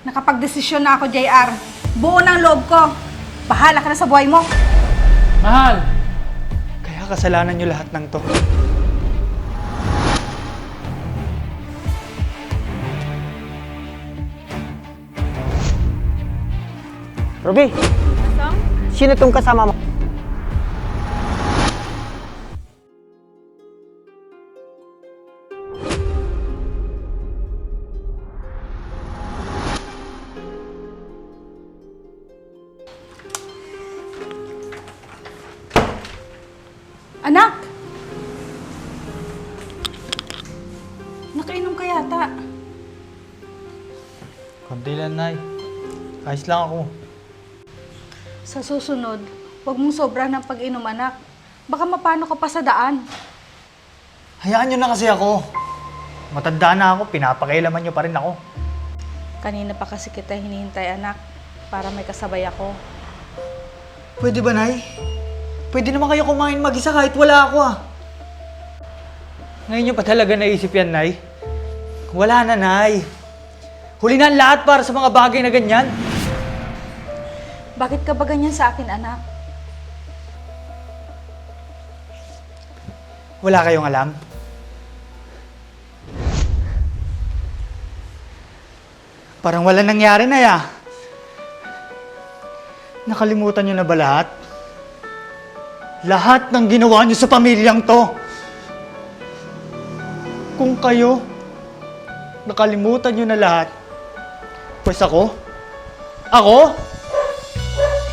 Nakapagdesisyon na ako, JR. Buo ng loob ko. Bahala ka na sa buhay mo. Mahal! Kaya kasalanan niyo lahat ng to. Ruby, sino tong kasama mo? Anak! Nakainom ka yata. Konti lang, Nay. Ayos lang ako. Sa susunod, huwag mong sobra ng pag-inom, anak. Baka mapano ka pa sa daan. Hayaan niyo na kasi ako. Matanda na ako, pinapakailaman niyo pa rin ako. Kanina pa kasi kita hinihintay, anak, para may kasabay ako. Pwede ba, Nay? Pwede naman kayo kumain mag-isa kahit wala ako Ngayon niyo pa talaga naisip yan, Nay? Wala na, Nay. Huli na ang lahat para sa mga bagay na ganyan. Bakit ka ba ganyan sa akin, anak? Wala kayong alam? Parang wala nangyari na ya. Nakalimutan niyo na ba lahat? Lahat ng ginawa niyo sa pamilyang to. Kung kayo, nakalimutan niyo na lahat, pues ako?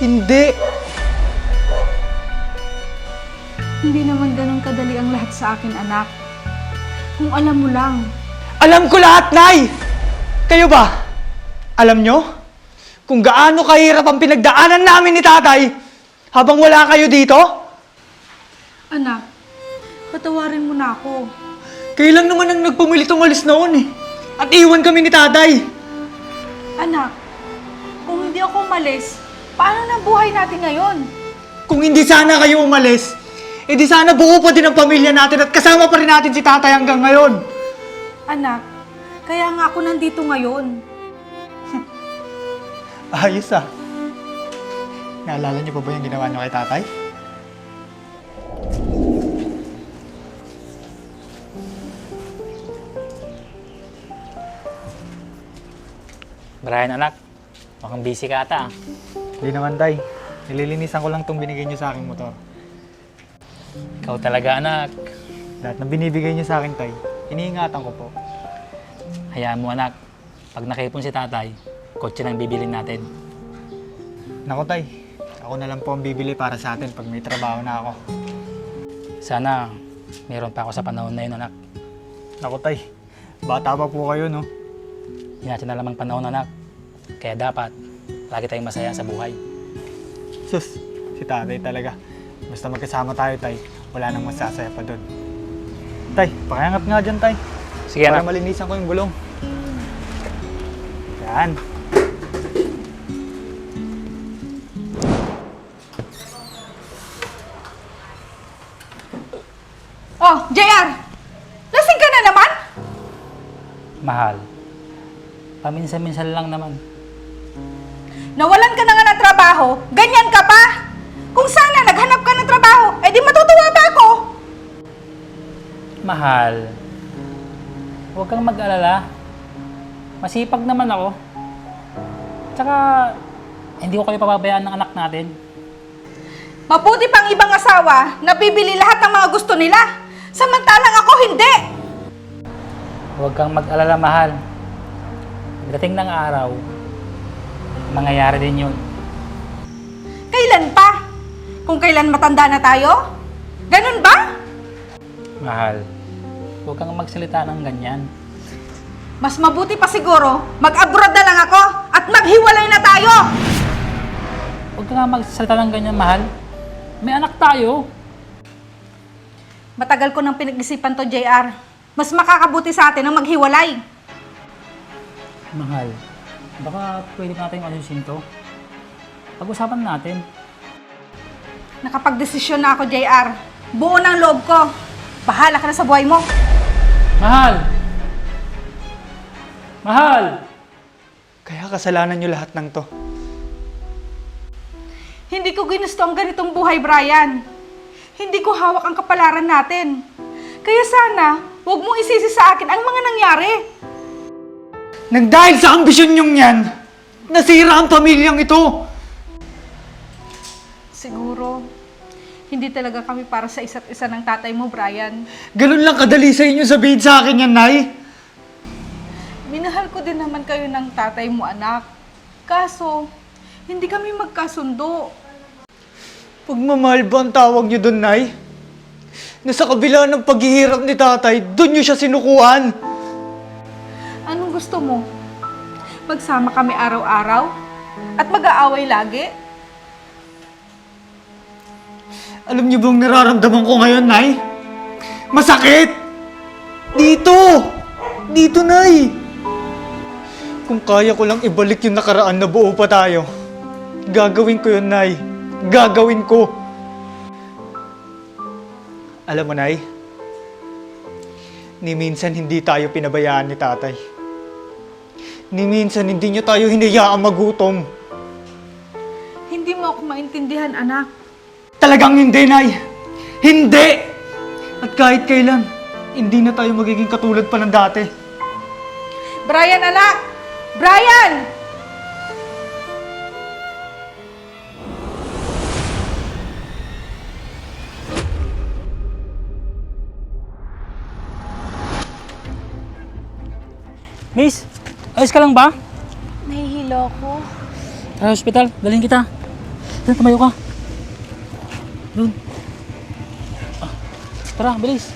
Hindi. Hindi naman ganun kadali ang lahat sa akin, anak. Kung alam mo lang. Alam ko lahat, Nay! Kayo ba? Alam nyo? Kung gaano kahirap ang pinagdaanan namin ni Tatay habang wala kayo dito? Anak, patawarin mo na ako. Kayo lang naman ang nagpumilit umalis noon At iwan kami ni Tatay. Anak, kung hindi ako umalis, paano na buhay natin ngayon? Kung hindi sana kayo umalis, edi sana buo pa din ang pamilya natin at kasama pa rin natin si Tatay hanggang ngayon. Anak, kaya nga ako nandito ngayon. Ayos Naalala niyo pa ba yung ginawa niyo kay Tatay? Brian, anak. Mukhang busy ka ata. Hindi naman, Tay. Nililinisan ko lang itong binigay niyo sa aking motor. Ikaw talaga, anak. Lahat ng binibigay niyo sa akin, Tay, iniingatan ko po. Hayaan mo, anak. Pag nakaipon si tatay, kotse nang bibilin natin. Naku, Tay. Ako na lang po ang bibili para sa atin pag may trabaho na ako. Sana, meron pa ako sa panahon na yun, anak. Naku, Tay. Bata pa po kayo, no? Hindi natin na lamang panahon, anak. Kaya dapat, lagi tayong masaya sa buhay. Sus, si Tatay talaga. Basta magkasama tayo, Tay, wala nang masasaya pa doon. Tay, pakiangat nga dyan, Tay. Sige, Para anak. malinisan ko yung gulong. Yan. Oh, JR! Lasing ka na naman? Mahal. Paminsan-minsan lang naman. Nawalan ka na nga ng trabaho, ganyan ka pa? Kung sana naghanap ka ng trabaho, edi matutuwa pa ako. Mahal. Huwag kang mag-alala. Masipag naman ako. Tsaka, hindi ko kayo pababayaan ng anak natin. Mabuti pang ibang asawa na bibili lahat ng mga gusto nila. Samantalang ako hindi. Huwag kang mag-alala, mahal. Pagdating ng araw, mangyayari din yun. Kailan pa? Kung kailan matanda na tayo? Ganun ba? Mahal, huwag kang magsalita ng ganyan. Mas mabuti pa siguro, mag-abroad na lang ako at maghiwalay na tayo. Huwag ka nga magsalita ng ganyan, mahal. May anak tayo. Matagal ko nang pinag-isipan to, JR. Mas makakabuti sa atin ang maghiwalay. Mahal, baka pwede natin ayusin to. Pag-usapan natin. Nakapagdesisyon na ako, JR. Buo ng loob ko. Bahala ka na sa buhay mo. Mahal! Mahal! Kaya kasalanan nyo lahat ng to. Hindi ko ginusto ang ganitong buhay, Brian. Hindi ko hawak ang kapalaran natin. Kaya sana, huwag mong isisi sa akin ang mga nangyari. Nang dahil sa ambisyon nyong yan, nasira ang pamilyang ito. Siguro, hindi talaga kami para sa isa't isa ng tatay mo, Brian. Ganun lang kadali sa inyo sabihin sa akin yan, Nay. Minahal ko din naman kayo ng tatay mo, anak. Kaso, hindi kami magkasundo. Pagmamahal ba ang tawag nyo doon, Nay? Na sa kabila ng paghihirap ni tatay, doon nyo siya sinukuhan. Anong gusto mo? Magsama kami araw-araw? At mag-aaway lagi? Alam niyo bang nararamdaman ko ngayon, Nay? Masakit! Dito! Dito, Nay! Kung kaya ko lang ibalik yung nakaraan na buo pa tayo, gagawin ko yun, Nay. Gagawin ko! Alam mo, Nay, ni minsan hindi tayo pinabayaan ni tatay. Ni minsan hindi niyo tayo hinayaang magutom. Hindi mo ako maintindihan, anak. Talagang hindi, Nay! Hindi! At kahit kailan, hindi na tayo magiging katulad pa ng dati. Brian, anak! Brian! Miss, ayos ka lang ba? Nahihilo ako. Tara, hospital. Dalhin kita. Doon, tumayo ka. Doon. Tara, bilis.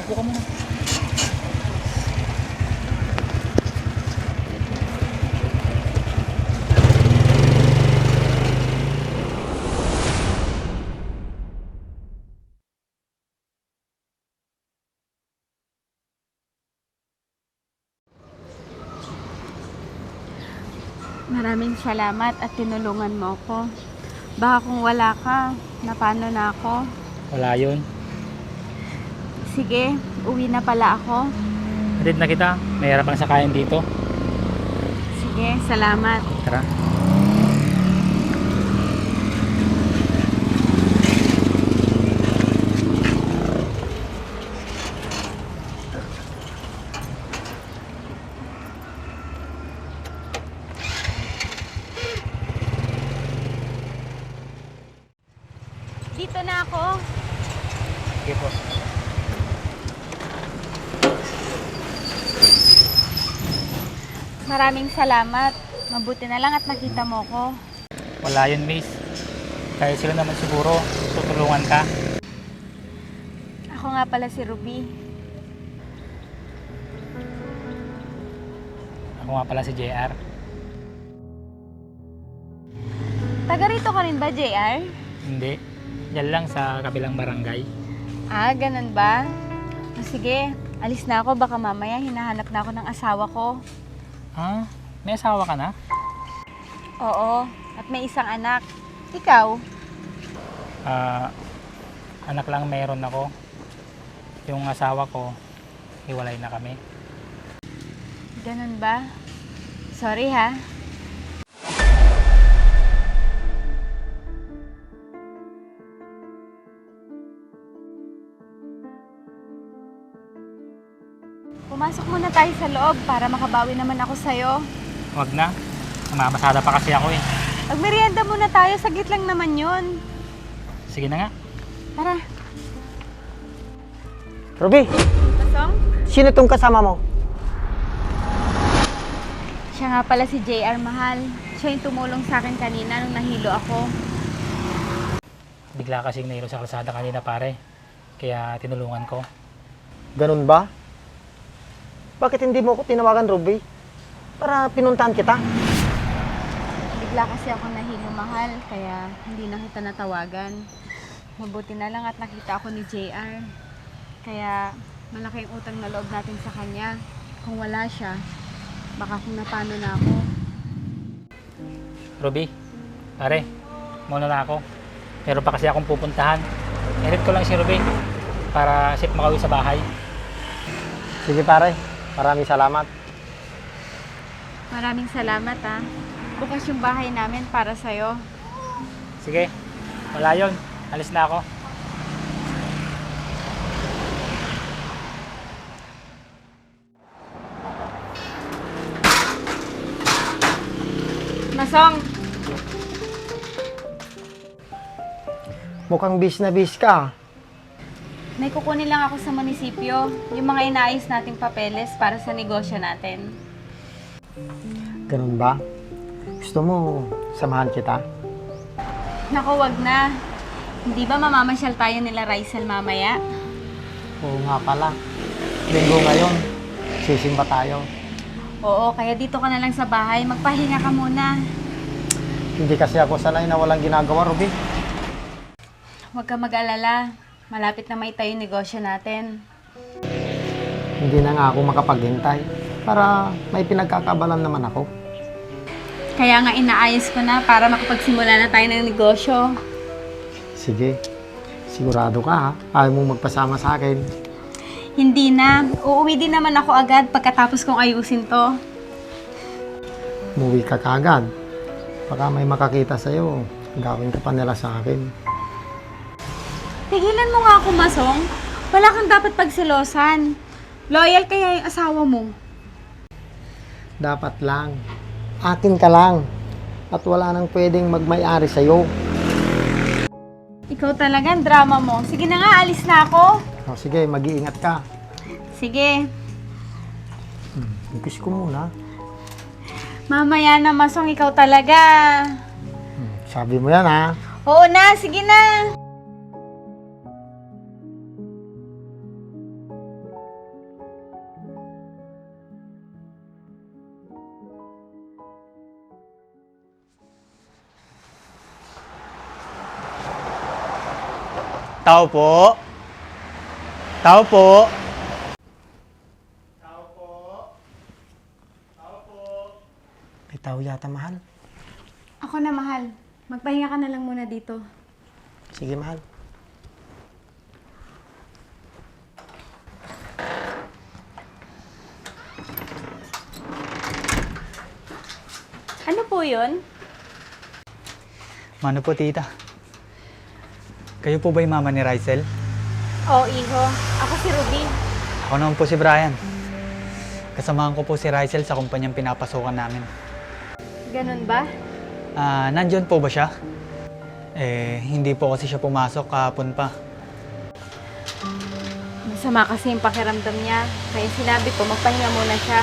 Upo ka muna. Maraming salamat at tinulungan mo ako. Baka kung wala ka, napano na ako? Wala yun. Sige, uwi na pala ako. Hatid na kita. Mayroon pang sakayan dito. Sige, salamat. Tara. Dito na ako. Sige po. Maraming salamat. Mabuti na lang at nakita mo ko. Wala yun, miss. Kaya sila naman siguro tutulungan ka. Ako nga pala si Ruby. Ako nga pala si JR. Taga rito ka rin ba, JR? Hindi. Diyan lang sa kabilang barangay. Ah, ganun ba? O sige, alis na ako. Baka mamaya hinahanap na ako ng asawa ko. Ah, may asawa ka na? Oo, at may isang anak. Ikaw? Anak lang meron ako. Yung asawa ko, hiwalay na kami. Ganun ba? Sorry ha. Pumasok muna tayo sa loob para makabawi naman ako sa'yo. Huwag na. Namamasada pa kasi ako eh. Magmerienda muna tayo, saglit lang naman yun. Sige na nga. Tara. Ruby, Pasong? sino tong kasama mo? Siya nga pala si JR Mahal. Siya yung tumulong sa akin kanina nung nahilo ako. Bigla kasing nahilo sa kalsada kanina pare. Kaya tinulungan ko. Ganun ba? Bakit hindi mo ako tinawagan, Ruby? Para pinuntahan kita. Bigla kasi ako nahilo, Mahal, kaya hindi na kita natawagan. Mabuti na lang at nakita ako ni JR. Kaya malaki yung utang na loob natin sa kanya. Kung wala siya, baka kung napano na ako. Ruby, pare, muna na ako. Meron pa kasi akong pupuntahan. Edit ko lang si Ruby para safe makauwi sa bahay. Sige pare, Maraming salamat. Maraming salamat ah. Bukas yung bahay namin para sa'yo. Sige, wala yun. Alis na ako. Masong, Mukhang bis na bis ka. may kukunin lang ako sa munisipyo. Yung mga inaayos nating papeles para sa negosyo natin. Ganun ba? Gusto mo samahan kita? Naku, wag na. Hindi ba mamamasyal tayo nila Raisel mamaya? Oo nga pala. Linggo ngayon. Sisimba tayo. Oo, kaya dito ka na lang sa bahay. Magpahinga ka muna. Hindi kasi ako sanay na walang ginagawa, Ruby. Huwag ka mag-alala. Malapit na may tayo yung negosyo natin. Hindi na nga ako makapaghintay para may pinagkakabalan naman ako. Kaya nga inaayos ko na para makapagsimula na tayo ng negosyo. Sige, sigurado ka ha? Ayaw mong magpasama sa akin. Hindi na. Uuwi din naman ako agad pagkatapos kong ayusin to. Umuwi ka kaagad. Baka may makakita sa'yo. Gawin ka pa nila sa akin. Tigilan mo nga ako, Masong. Wala kang dapat pagsilosan. Loyal kaya yung asawa mo. Dapat lang. Akin ka lang. At wala nang pwedeng magmay-ari sa'yo. Ikaw talaga, ang drama mo. Sige na nga, alis na ako. O, sige, mag-iingat ka. Sige. Kiss ko muna. Mamaya na, Masong, ikaw talaga. Sabi mo yan ha. Oo na, sige na. Tao po. Tao po. May tao yata, mahal. Ako na, mahal. Magpahinga ka na lang muna dito. Sige, mahal. Ano po yun? Mano po, tita? Kayo po ba yung mama ni Raisel? Oo, iho. Ako si Ruby. Ako naman po si Brian. Kasamahan ko po si Raisel sa kumpanyang pinapasukan namin. Ganun ba? Nandiyan po ba siya? Hindi po kasi siya pumasok kahapon pa. Masama kasi yung pakiramdam niya. Kaya sinabi ko, magpahinga muna siya.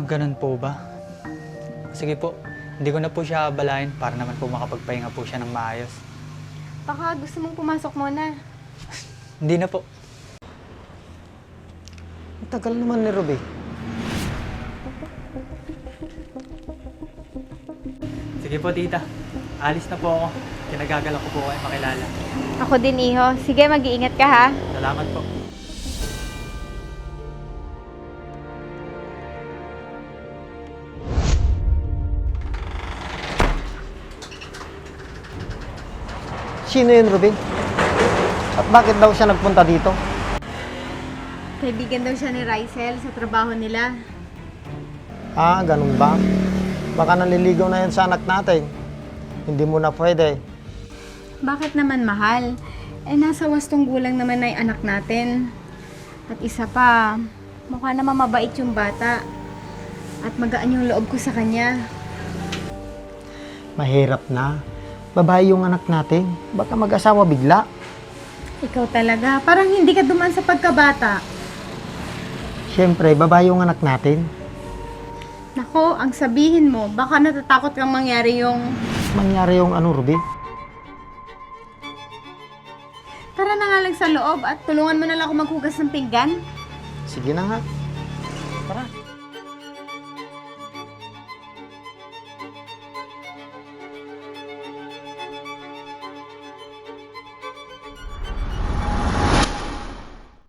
Ganun po ba? Sige po, hindi ko na po siya abalain para naman po makapagpahinga po siya ng maayos. Baka gusto mong pumasok muna. Hindi na po. Ang tagal naman ni Ruby. Sige po, tita. Alis na po ako. Kinagagalak ko po kayo makilala. Ako din, iho. Sige, mag-iingat ka ha. Salamat po. Sino yun, Ruby? At bakit daw siya nagpunta dito? Kaibigan daw siya ni Raisel sa trabaho nila. Ganun ba? Baka naliligaw na yun sa anak natin. Hindi mo na pwede. Bakit naman mahal? Nasa wastong gulang naman na yung anak natin. At isa pa, mukha naman mabait yung bata. At magaan yung loob ko sa kanya. Mahirap na. Babae yung anak natin. Baka mag-asawa bigla. Ikaw talaga, parang hindi ka dumaan sa pagkabata. Siyempre, babae yung anak natin. Nako, ang sabihin mo, baka natatakot kang mangyari yung... Mangyari yung ano, Ruby? Tara na nga lang sa loob at tulungan mo na lang ako maghugas ng pinggan. Sige na nga. Tara.